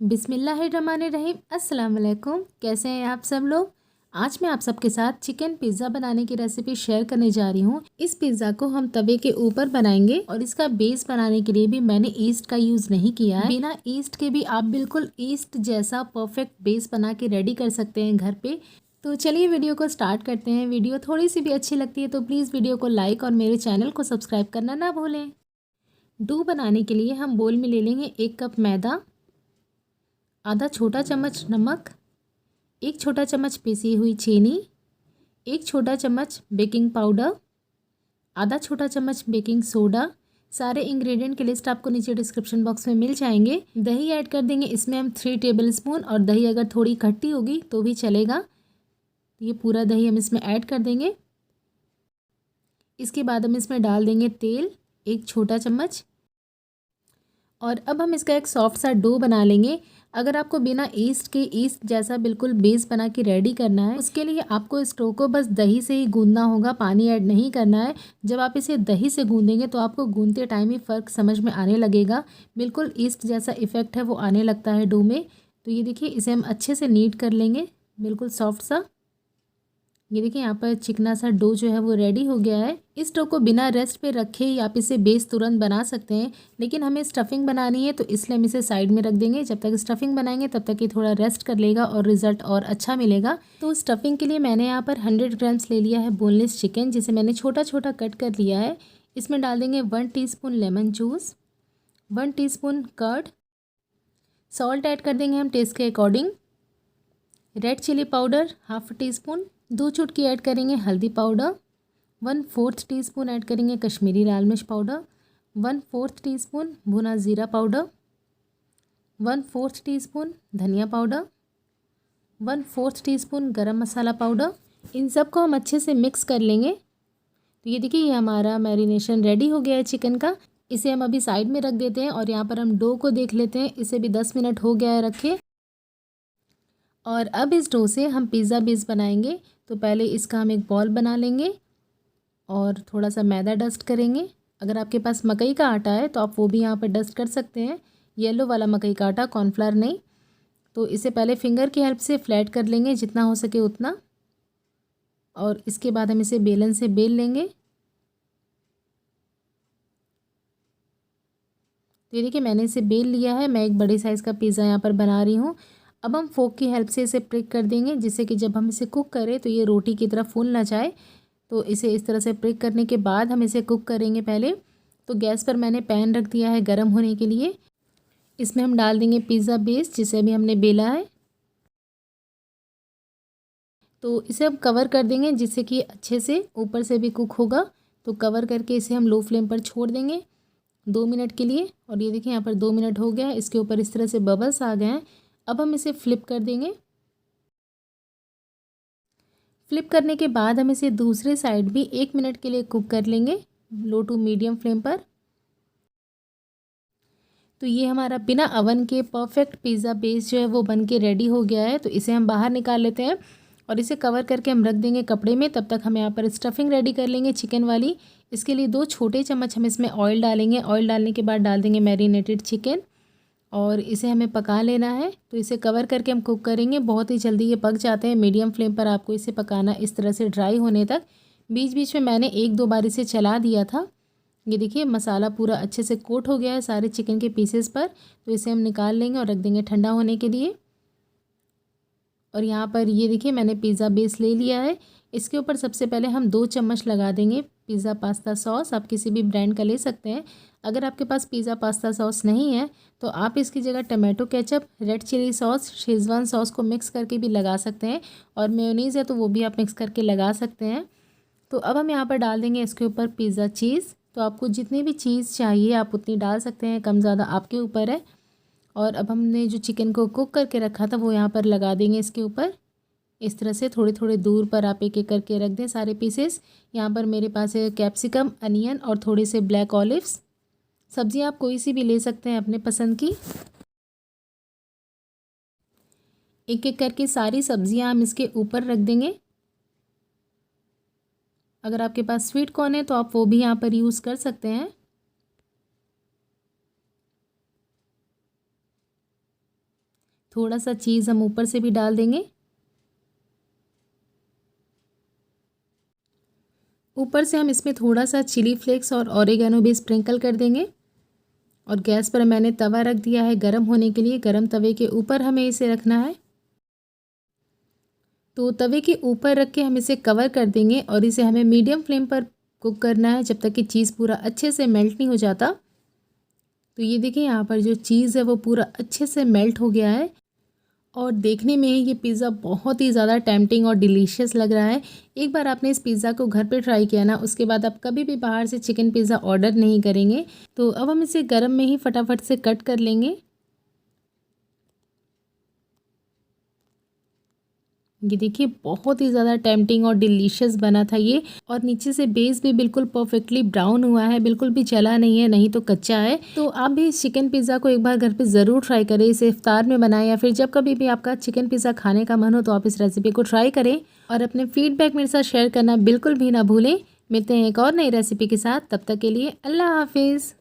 बिस्मिल्लाहिर्रहमानिर्रहीम। अस्सलाम वालेकुम। कैसे हैं आप सब लोग। आज मैं आप सबके साथ चिकन पिज़्ज़ा बनाने की रेसिपी शेयर करने जा रही हूँ। इस पिज़्ज़ा को हम तवे के ऊपर बनाएंगे और इसका बेस बनाने के लिए भी मैंने ईस्ट का यूज़ नहीं किया है। बिना ईस्ट के भी आप बिल्कुल ईस्ट जैसा परफेक्ट बेस बना के रेडी कर सकते हैं घर पे। तो चलिए वीडियो को स्टार्ट करते हैं। वीडियो थोड़ी सी भी अच्छी लगती है तो प्लीज़ वीडियो को लाइक और मेरे चैनल को सब्सक्राइब करना ना भूलें। डो बनाने के लिए हम बोल में ले लेंगे 1 कप मैदा, आधा छोटा चम्मच नमक, 1 छोटा चम्मच पिसी हुई चीनी, 1 छोटा चम्मच बेकिंग पाउडर, आधा छोटा चम्मच बेकिंग सोडा। सारे इंग्रेडिएंट की लिस्ट आपको नीचे डिस्क्रिप्शन बॉक्स में मिल जाएंगे। दही ऐड कर देंगे इसमें हम 3 टेबलस्पून, और दही अगर थोड़ी खट्टी होगी तो भी चलेगा। ये पूरा दही हम इसमें ऐड कर देंगे। इसके बाद हम इसमें डाल देंगे तेल 1 छोटा चम्मच, और अब हम इसका एक सॉफ्ट सा डो बना लेंगे। अगर आपको बिना ईस्ट के ईस्ट जैसा बिल्कुल बेस बना के रेडी करना है, उसके लिए आपको इस डो को बस दही से ही गूंदना होगा, पानी ऐड नहीं करना है। जब आप इसे दही से गूंदेंगे तो आपको गूंदते टाइम ही फ़र्क समझ में आने लगेगा। बिल्कुल ईस्ट जैसा इफ़ेक्ट है वो आने लगता है डो में। तो ये देखिए, इसे हम अच्छे से नीट कर लेंगे, बिल्कुल सॉफ्ट सा। ये देखिए यहाँ पर चिकना सा डो जो है वो रेडी हो गया है। इस डो को बिना रेस्ट पे रखे ही आप इसे बेस तुरंत बना सकते हैं, लेकिन हमें स्टफिंग बनानी है तो इसलिए हम इसे साइड में रख देंगे। जब तक स्टफिंग बनाएंगे तब तक ये थोड़ा रेस्ट कर लेगा और रिजल्ट और अच्छा मिलेगा। तो स्टफिंग के लिए मैंने यहाँ पर 100 ग्राम्स ले लिया है बोनलेस चिकन, जिसे मैंने छोटा छोटा कट कर लिया है। इसमें डाल देंगे 1 teaspoon lemon juice, 1 teaspoon curd, salt add कर देंगे हम टेस्ट के according, red chilli powder 1/2 teaspoon, 2 चुटकी ऐड करेंगे हल्दी पाउडर, 1/4 टीस्पून ऐड करेंगे कश्मीरी लाल मिर्च पाउडर, 1/4 टीस्पून भुना ज़ीरा पाउडर, 1/4 टीस्पून धनिया पाउडर, 1/4 टीस्पून गरम मसाला पाउडर। इन सब को हम अच्छे से मिक्स कर लेंगे। तो ये देखिए, ये हमारा मैरिनेशन रेडी हो गया है चिकन का। इसे हम अभी साइड में रख देते हैं और यहाँ पर हम डो को देख लेते हैं। इसे भी 10 मिनट हो गया है रखे। और अब इस डो से हम पिज़्ज़ा बेस बनाएंगे। तो पहले इसका हम एक बॉल बना लेंगे और थोड़ा सा मैदा डस्ट करेंगे। अगर आपके पास मकई का आटा है तो आप वो भी यहाँ पर डस्ट कर सकते हैं, येलो वाला मकई का आटा, कॉर्नफ्लावर नहीं। तो इसे पहले फिंगर की हेल्प से फ्लैट कर लेंगे जितना हो सके उतना, और इसके बाद हम इसे बेलन से बेल लेंगे। तो ये देखिए, मैंने इसे बेल लिया है। मैं एक बड़े साइज़ का पिज़्ज़ा यहाँ पर बना रही हूँ। अब हम फोक की हेल्प से इसे प्रिक कर देंगे, जिससे कि जब हम इसे कुक करें तो ये रोटी की तरह फूल ना जाए। तो इसे इस तरह से प्रिक करने के बाद हम इसे कुक करेंगे पहले। तो गैस पर मैंने पैन रख दिया है गर्म होने के लिए। इसमें हम डाल देंगे पिज़्ज़ा बेस, जिसे अभी हमने बेला है। तो इसे हम कवर कर देंगे जिससे कि अच्छे से ऊपर से भी कुक होगा। तो कवर करके इसे हम लो फ्लेम पर छोड़ देंगे 2 मिनट के लिए। और ये देखिए, यहाँ पर 2 मिनट हो गया है। इसके ऊपर इस तरह से बबल्स आ गए हैं। अब हम इसे फ्लिप कर देंगे। फ्लिप करने के बाद हम इसे दूसरे साइड भी 1 मिनट के लिए कुक कर लेंगे, लो टू मीडियम फ्लेम पर। तो ये हमारा बिना अवन के परफेक्ट पिज़्ज़ा बेस जो है वो बन के रेडी हो गया है। तो इसे हम बाहर निकाल लेते हैं और इसे कवर करके हम रख देंगे कपड़े में। तब तक हम यहाँ पर स्टफिंग रेडी कर लेंगे चिकन वाली। इसके लिए 2 छोटे चम्मच हम इसमें ऑयल डालेंगे। ऑयल डालने के बाद डाल देंगे मैरिनेटेड चिकन, और इसे हमें पका लेना है। तो इसे कवर करके हम कुक करेंगे। बहुत ही जल्दी ये पक जाते हैं। मीडियम फ्लेम पर आपको इसे पकाना, इस तरह से ड्राई होने तक। बीच बीच में मैंने 1-2 बार इसे चला दिया था। ये देखिए, मसाला पूरा अच्छे से कोट हो गया है सारे चिकन के पीसेस पर। तो इसे हम निकाल लेंगे और रख देंगे ठंडा होने के लिए। और यहाँ पर ये देखिए, मैंने पिज़्ज़ा बेस ले लिया है। इसके ऊपर सबसे पहले हम 2 चम्मच लगा देंगे पिज़्ज़ा पास्ता सॉस। आप किसी भी ब्रांड का ले सकते हैं। अगर आपके पास पिज़्ज़ा पास्ता सॉस नहीं है तो आप इसकी जगह tomato ketchup, red chilli sauce, schezwan sauce को मिक्स करके भी लगा सकते हैं। और मेयोनीज़ है तो वो भी आप मिक्स करके लगा सकते हैं। तो अब हम यहाँ पर डाल देंगे इसके ऊपर पिज़्ज़ा चीज़। तो आपको जितनी भी चीज़ चाहिए आप उतनी डाल सकते हैं, कम ज़्यादा आपके ऊपर है। और अब हमने जो चिकन को कुक करके रखा था वो यहाँ पर लगा देंगे इसके ऊपर। इस तरह से थोड़े थोड़े दूर पर आप एक एक करके रख दें सारे पीसेस। यहाँ पर मेरे पास है कैप्सिकम, अनियन और थोड़े से ब्लैक ऑलिव्स। सब्ज़ी आप कोई सी भी ले सकते हैं अपने पसंद की। एक एक करके सारी सब्जियाँ हम इसके ऊपर रख देंगे। अगर आपके पास स्वीट कॉर्न है तो आप वो भी यहाँ पर यूज़ कर सकते हैं। थोड़ा सा चीज़ हम ऊपर से भी डाल देंगे। ऊपर से हम इसमें थोड़ा सा चिली फ्लेक्स और ऑरिगेनो भी स्प्रिंकल कर देंगे। और गैस पर मैंने तवा रख दिया है गरम होने के लिए। गरम तवे के ऊपर हमें इसे रखना है। तो तवे के ऊपर रख के हम इसे कवर कर देंगे और इसे हमें मीडियम फ्लेम पर कुक करना है जब तक कि चीज़ पूरा अच्छे से मेल्ट नहीं हो जाता। तो ये देखिए यहाँ पर जो चीज़ है वो पूरा अच्छे से मेल्ट हो गया है और देखने में ये पिज़्ज़ा बहुत ही ज़्यादा टेम्पटिंग और डिलीशियस लग रहा है। एक बार आपने इस पिज़्ज़ा को घर पे ट्राई किया ना, उसके बाद आप कभी भी बाहर से चिकन पिज़्ज़ा ऑर्डर नहीं करेंगे। तो अब हम इसे गरम में ही फटाफट से कट कर लेंगे। ये देखिए बहुत ही ज़्यादा टेम्पटिंग और डिलीशियस बना था ये। और नीचे से बेस भी बिल्कुल परफेक्टली ब्राउन हुआ है, बिल्कुल भी जला नहीं है, नहीं तो कच्चा है। तो आप भी इस चिकन पिज़्ज़ा को एक बार घर पे ज़रूर ट्राई करें। इसे इफ्तार में बनाएं या फिर जब कभी भी आपका चिकन पिज़्ज़ा खाने का मन हो तो आप इस रेसिपी को ट्राई करें और अपने फीडबैक मेरे साथ शेयर करना बिल्कुल भी ना भूलें। मिलते हैं एक और नई रेसिपी के साथ, तब तक के लिए अल्लाह हाफिज़।